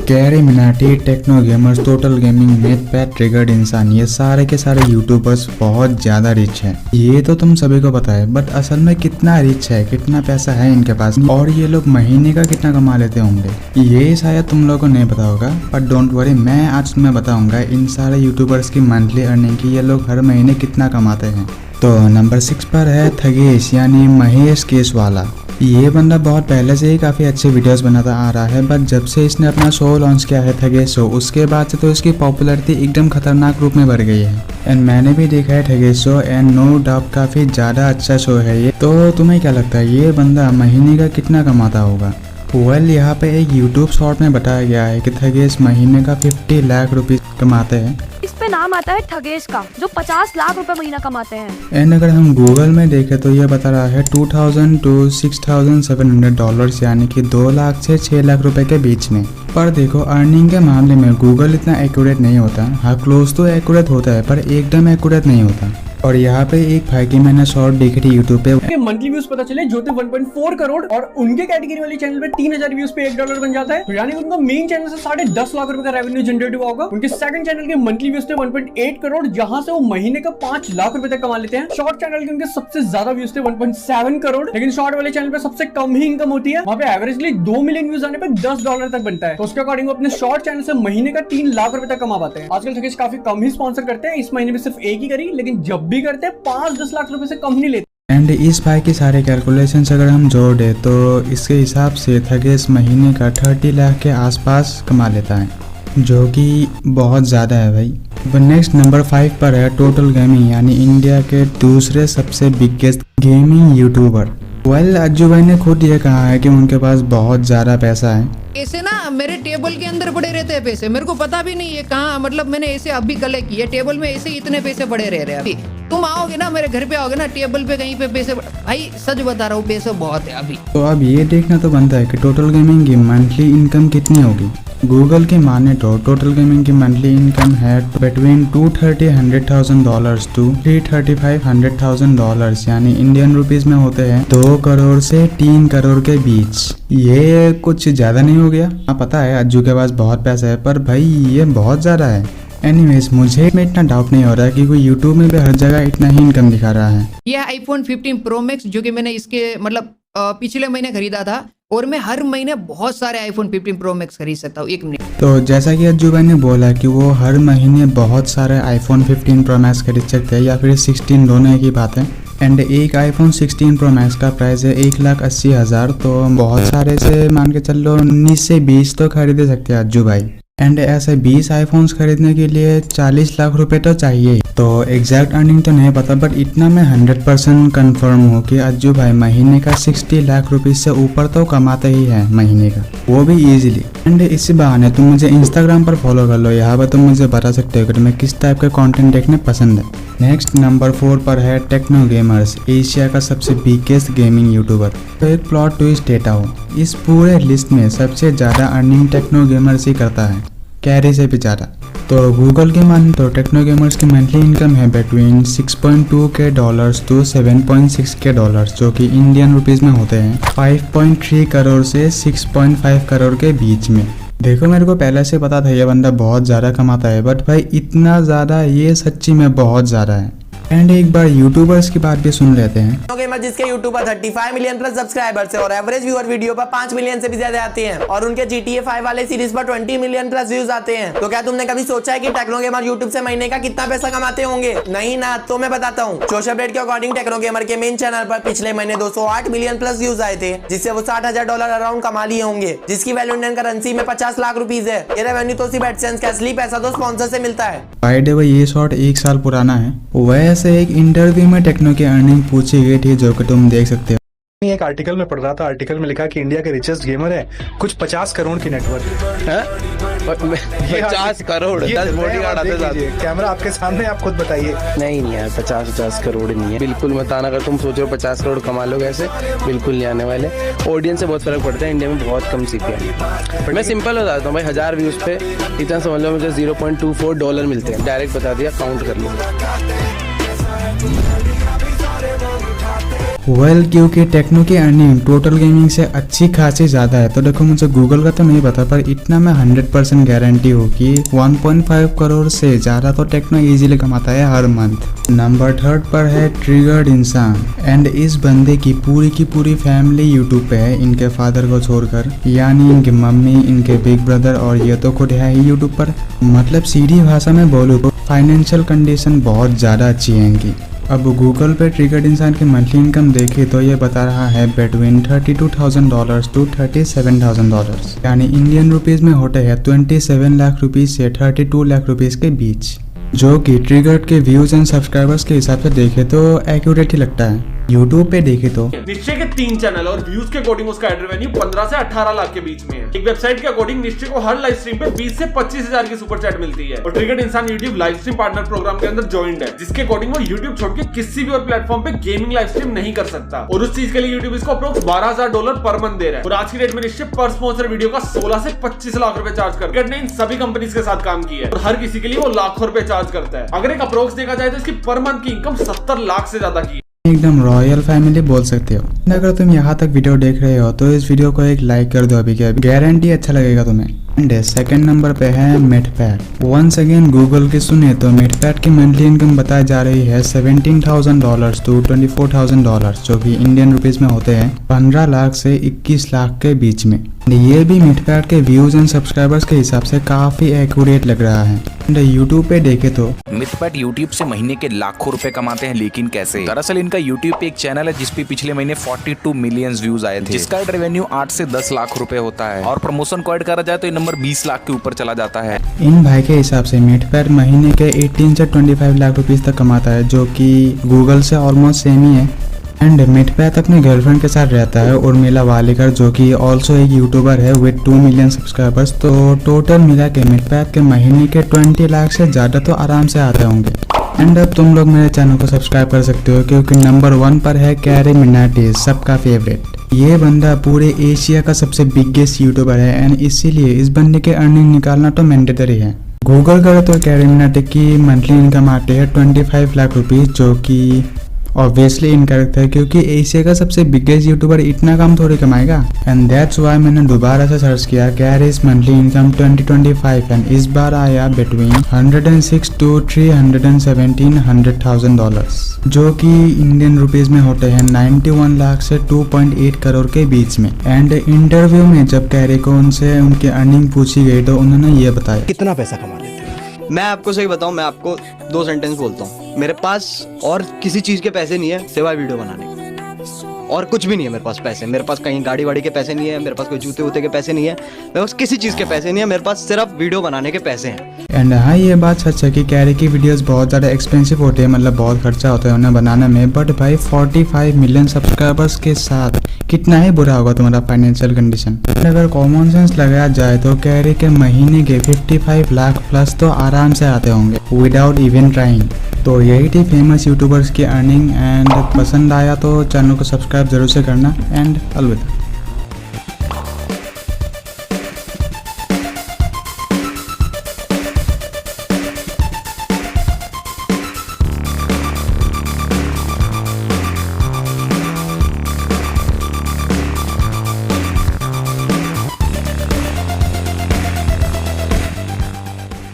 Carry Minati, Techno Gamers, Total Gaming, Mythpat, triggered Insaan, ये सारे के सारे यूट्यूबर्स बहुत ज़्यादा रिच हैं। ये तो तुम सभी को पता है, बट असल में कितना रिच है, कितना पैसा है इनके पास और ये लोग महीने का कितना कमा लेते होंगे ये शायद तुम लोगों को नहीं पता होगा। बट डोंट वरी, मैं आज तुम्हें बताऊंगा इन सारे यूट्यूबर्स की मंथली अर्निंग की ये लोग हर महीने कितना कमाते हैं। तो नंबर 6 पर है थगेश यानी महेश केसवाला। ये बंदा बहुत पहले से ही काफ़ी अच्छे वीडियोस बनाता आ रहा है, बट जब से इसने अपना शो लॉन्च किया है थगेश शो, उसके बाद से तो इसकी पॉपुलैरिटी एकदम खतरनाक रूप में बढ़ गई है। एंड मैंने भी देखा है Thugesh show and no doubt काफ़ी ज़्यादा अच्छा शो है ये। तो तुम्हें क्या लगता है ये बंदा महीने का कितना कमाता होगा? वेल, यहाँ पे एक यूट्यूब शॉर्ट में बताया गया है कि थगेश महीने का 50 लाख रुपीज़ कमाते हैं। इस पे नाम आता है थगेश का, जो 50 लाख रुपए महीना कमाते हैं। एंड अगर हम गूगल में देखें तो ये बता रहा है 2000 to $6,700 यानी कि 2 लाख से 6 लाख रुपए के बीच में। पर देखो, अर्निंग के मामले में गूगल इतना एक्यूरेट नहीं होता। हाँ, क्लोज तो एक्यूरेट होता है पर एकदम एक्यूरेट नहीं होता। और यहाँ पे एक भाई की मैंने शॉर्ट देखी थी यूट्यूब पे, मंथली व्यूज पता चले जो थे 1.4 करोड़ और उनके कैटेगरी वाले चैनल पे 3000 व्यूज पे $1 बन जाता है। तो यानी उनका मेन चैनल से 10.5 लाख रुपए का रेवेन्यू जनरेट हुआ होगा। उनके सेकंड चैनल के मंथली व्यूज थे 1.8 करोड़, जहां से वो महीने का 5 लाख रुपए तक कमा लेते हैं। शॉर्ट चैनल के उनके सबसे ज्यादा व्यूज थे 1.7 करोड़, लेकिन शॉर्ट वाले चैनल पे सबसे कम ही इनकम होती है। वहां पे एवरेजली 2 मिलियन व्यूज आने पे $10 तक बनता है। तो उसके अकॉर्डिंग अपने शॉर्ट चैनल से महीने का 3 लाख रुपए तक कमा पाते हैं। आजकल थगेश काफी कम ही स्पॉन्सर करते हैं, इस महीने में सिर्फ एक ही करी, लेकिन जब भी करते हैं 5-10 लाख रुपए से कम नहीं लेते। एंड इस भाई की सारे कैलकुलेशंस अगर हम जोड़ दें तो इसके हिसाब से थगेश महीने का 30 लाख के आसपास कमा लेता है, जो कि बहुत ज़्यादा है भाई। नेक्स्ट नंबर 5 पर है टोटल गेमिंग यानी इंडिया के दूसरे सबसे biggest gaming YouTuber. Well, Ajju भाई ने खुद ये कहा है कि उनके पास बहुत ज़्यादा पैसा है। ऐसे ना मेरे टेबल के अंदर पड़े रहते हैं पैसे, मेरे को पता भी नहीं है कहाँ, मतलब मैंने ऐसे अभी कलेक्ट किए टेबल में, ऐसे इतने पैसे पड़े रह रहे हैं। अभी तुम आओगे ना मेरे घर पे, आओगे ना टेबल पे कहीं पे पैसे, भाई सच बता रहा हूँ पैसे बहुत है अभी। तो अब ये देखना तो बनता है कि टोटल गेमिंग की मंथली इनकम कितनी होगी। गूगल की माने तो टोटल गेमिंग की मंथली इनकम है बिटवीन $230,000 टू $335,000 यानी इंडियन रुपीस में होते हैं 2 करोड़ से 3 करोड़ के बीच। ये कुछ ज़्यादा नहीं हो गया? हाँ, पता है अज्जू के पास बहुत पैसा है, पर भाई ये बहुत ज़्यादा है। एनीवेज, मुझे में इतना डाउट नहीं हो रहा कि कोई यूट्यूब में भी हर जगह इतना ही इनकम दिखा रहा है। यह iPhone 15 Pro Max जो कि मैंने इसके मतलब पिछले महीने खरीदा था, और मैं हर महीने बहुत सारे iPhone 15 Pro Max खरीद सकता हूँ। 1 मिनट। तो जैसा कि अज्जू भाई ने बोला कि वो हर महीने बहुत सारे iPhone 15 Pro Max खरीद सकते हैं या फिर 16, दोनों एक ही बात है। एंड एक iPhone 16 Pro Max का प्राइस है 1,80,000, तो बहुत सारे से मान के चल लो 19 से 20 तो खरीद सकते हैं अज्जू भाई। एंड ऐसे 20 आईफोन्स खरीदने के लिए 40 लाख रुपए तो चाहिए। तो एग्जैक्ट अर्निंग तो नहीं पता, बट इतना मैं 100% कन्फर्म हूँ कि अज्जू भाई महीने का 60 लाख रुपए से ऊपर तो कमाते ही है महीने का, वो भी इजीली। एंड इसी बहाने तुम मुझे इंस्टाग्राम पर फॉलो कर लो, यहाँ पर तुम मुझे बता सकते हो कि तुम्हें किस टाइप का कंटेंट देखने पसंद है। नेक्स्ट नंबर 4 पर है टेक्नो गेमर्स, एशिया का सबसे बिगेस्ट गेमिंग यूट्यूबर। तो एक प्लॉट ट्विस्ट देता हूँ, इस पूरे लिस्ट में सबसे ज़्यादा अर्निंग टेक्नो गेमर्स ही करता है, कैरी से भी ज़्यादा। तो गूगल की मान तो टेक्नो गेमर्स की मंथली इनकम है बिटवीन $6.2K टू $7.6K, जो कि इंडियन रुपीज़ में होते हैं 5.3 करोड़ से 6.5 करोड़ के बीच में। देखो, मेरे को पहले से पता था ये बंदा बहुत ज़्यादा कमाता है, बट भाई इतना ज़्यादा ये सच्ची में बहुत ज़्यादा है। एंड एक बार यूट्यूबर्स की बात भी सुन लेते हैं। गेमर जिसके यूट्यूब पर 35 मिलियन प्लस सब्सक्राइबर्स है और एवरेज व्यूअर वीडियो पर 5 मिलियन से भी ज्यादा आते हैं, और उनके GTA 5 वाले सीरीज पर 20 मिलियन प्लस व्यूज आते हैं। तो क्या तुमने कभी सोचा है कि टेक्नो गेमर यूट्यूब से महीने का कितना पैसा कमाते होंगे? नहीं ना, तो मैं बताता हूँ। सोशल अपडेट के अकॉर्डिंग टेक्नो गेमर के मेन चैनल पर पिछले महीने 208 मिलियन प्लस व्यूज आए थे, जिससे वो $60,000 अराउंड कमा लिए होंगे, जिसकी वैल्यू इंडियन करेंसी में 50 लाख रुपीज है। ये रेवेन्यू तो सिर्फ एडसेंस का, असली पैसा तो स्पॉन्सर से मिलता है। बाय द वे, ये शॉर्ट 1 साल पुराना है। वैसे एक इंटरव्यू में टेक्नो की अर्निंग पूछी गई थी, जो कि तुम देख सकते हो। एक आर्टिकल में पढ़ रहा था, आर्टिकल में लिखा कि इंडिया के रिचेस्ट गेमर है, कुछ 50 करोड़ की नेटवर्क है। 50 करोड़ 10 बॉडीगार्ड आते जाते। कैमरा आपके सामने, आप खुद बताइए। नहीं यार, 50 करोड़ नहीं है, बिल्कुल मत आना। अगर तुम सोच रहे हो 50 करोड़ कमा लोगे ऐसे, बिल्कुल नहीं आने वाले। ऑडियंस से बहुत फर्क पड़ता है, इंडिया में बहुत कम सीखे हैं। मैं सिंपल बताता हूँ भाई, 1000 व्यूज पे इतना समझ लो मुझे $0.24 मिलते हैं। डायरेक्ट बता दिया, काउंट कर लो। वेल क्योंकि टेक्नो की अर्निंग टोटल गेमिंग से अच्छी खासी ज़्यादा है, तो देखो मुझे गूगल का तो नहीं पता, पर इतना मैं 100% गारंटी हूँ कि 1.5 करोड़ से ज़्यादा तो टेक्नो इजीली कमाता है हर मंथ। नंबर 3 पर है ट्रिगर्ड इंसान, एंड इस बंदे की पूरी फैमिली यूट्यूब पे है, इनके फादर को छोड़कर, यानी इनकी मम्मी, इनके बिग ब्रदर और ये तो खुद है ही यूट्यूब पर। मतलब सीधी भाषा में बोलूँ तो फाइनेंशियल कंडीशन बहुत ज़्यादा अच्छी है इनकी। अब गूगल पे ट्रिगर्ड इंसान की मंथली इनकम देखे तो ये बता रहा है बिटवीन $32,000 to $37,000, यानी इंडियन रुपीस में होते हैं 27 लाख रुपीस से 32 लाख रुपीस के बीच, जो कि ट्रिगर्ड के व्यूज एंड सब्सक्राइबर्स के हिसाब से देखे तो एक्यूरेट ही लगता है। यूट्यूब पे देखे तो निश्चय के 3 चैनल और व्यूज के अकॉर्डिंग उसका एड रेवेन्यू 15 से 18 लाख के बीच में है। एक वेबसाइट के अकॉर्डिंग निश्चय को हर लाइव स्ट्रीम पे 20 से 25 हजार की सुपर चैट मिलती है, और triggered Insaan YouTube live stream partner program के अंदर ज्वाइंट है, जिसके अकॉर्डिंग वो यूट्यूब छोड़ के किसी भी और प्लेटफॉर्म पे गेमिंग लाइव स्ट्रीम नहीं कर सकता, और उस चीज के लिए यूट्यूब इसको अप्रोक्स $12,000 पर मंथ दे रहा है। और आज की डेट में निश्चय पर स्पॉन्सर वीडियो का 16 से 25 लाख रुपए चार्ज कर ट्रिगर्ड ने इन सभी कंपनीज के साथ काम किया है, और हर किसी के लिए वो लाखों रुपए चार्ज करता है। अगर एक अप्रोक्स देखा जाए तो इसकी पर मंथ की इनकम 70 लाख से ज्यादा की। एकदम रॉयल फैमिली बोल सकते हो। अगर तुम यहाँ तक वीडियो देख रहे हो तो इस वीडियो को एक लाइक कर दो अभी के अभी, गारंटी अच्छा लगेगा तुम्हें। एंड सेकंड नंबर पे है मेटपैड। वंस अगेन गूगल की सुने तो मेटपैड की मंथली इनकम बताई जा रही है $17,000 to $24,000, जो कि इंडियन रुपीस में होते हैं 15 लाख से 21 लाख के बीच में। ये भी मेटपैड के व्यूज एंड सब्सक्राइबर्स के हिसाब से काफी एक्यूरेट लग रहा है। एंड यूट्यूब पे देखे तो मेटपैड यूट्यूब से महीने के लाखों रुपए कमाते हैं, लेकिन कैसे? दरअसल इनका यूट्यूब पे एक चैनल है जिसपे पिछले महीने 42 मिलियन व्यूज आए थे, जिसका रेवेन्यू 8 से 10 लाख रुपए होता है, और प्रमोशन को ऐड करा जाए तो ये नंबर 20 लाख के ऊपर चला जाता है। इन भाई के हिसाब से मेटपैड महीने के 18 से 25 लाख रुपीस तक कमाता है, जो कि गूगल से ऑलमोस्ट सेम ही है। एंड मेटपैड अपने गर्लफ्रेंड के साथ रहता है, उर्मिला वालेकर, जो कि ऑल्सो एक यूट्यूबर है विद 2 मिलियन सब्सक्राइबर्स। तो टोटल मिला के मेटपैड के महीने के 20 लाख से ज़्यादा तो आराम से आते होंगे। एंड अब तुम लोग मेरे चैनल को सब्सक्राइब कर सकते हो, क्योंकि नंबर 1 पर है कैरी मिनाटी, सबका फेवरेट। ये बंदा पूरे एशिया का सबसे बिगेस्ट यूट्यूबर है, एंड इसीलिए इस बंदे के अर्निंग निकालना तो मैंडेटरी है। गूगल करे तो कैरी मिनाटी की मंथली इनकम आती है 25 लाख रुपीज़, जो कि ऑब्वियसली इनकरेक्ट है, क्योंकि एशिया का सबसे बिगेस्ट यूट्यूबर इतना कम थोड़ी कमाएगा। एंड दैट्स वाई मैंने दोबारा से सर्च किया कैरीज मंथली इनकम 2025, एंड इस बार आया बिटवीन 106 to 317 $100,000, जो कि इंडियन रुपीस में होते हैं 91 लाख से 2.8 करोड़ के बीच में। एंड इंटरव्यू में जब कैरी को उनसे उनकी अर्निंग पूछी गई तो उन्होंने ये बताया कितना पैसा कमा लेते हो। मैं आपको सही बताऊं, मैं आपको 2 सेंटेंस बोलता हूँ। मेरे पास और किसी चीज़ के पैसे नहीं है सिवाय वीडियो बनाने के, और कुछ भी नहीं है मेरे पास पैसे। मेरे पास कहीं गाड़ी वाड़ी के पैसे नहीं है, मेरे पास कोई जूते वूते के पैसे नहीं है, मेरे पास किसी चीज़ के पैसे नहीं है, मेरे पास सिर्फ वीडियो बनाने के पैसे हैं। एंड हाँ, ये बात सच है कि कैरी की वीडियोस बहुत ज़्यादा एक्सपेंसिव होते हैं, मतलब बहुत खर्चा होता है उन्हें बनाने में। बट भाई 45 मिलियन सब्सक्राइबर्स के साथ कितना ही बुरा होगा तुम्हारा फाइनेंशियल कंडीशन। अगर कॉमन सेंस लगाया जाए तो कैरी के महीने के 55 लाख प्लस तो आराम से आते होंगे विदाउट इवन ट्राइंग। तो यही थी फेमस यूट्यूबर्स की अर्निंग। एंड पसंद आया तो चैनल को सब्सक्राइब जरूर से करना। एंड अलविदा।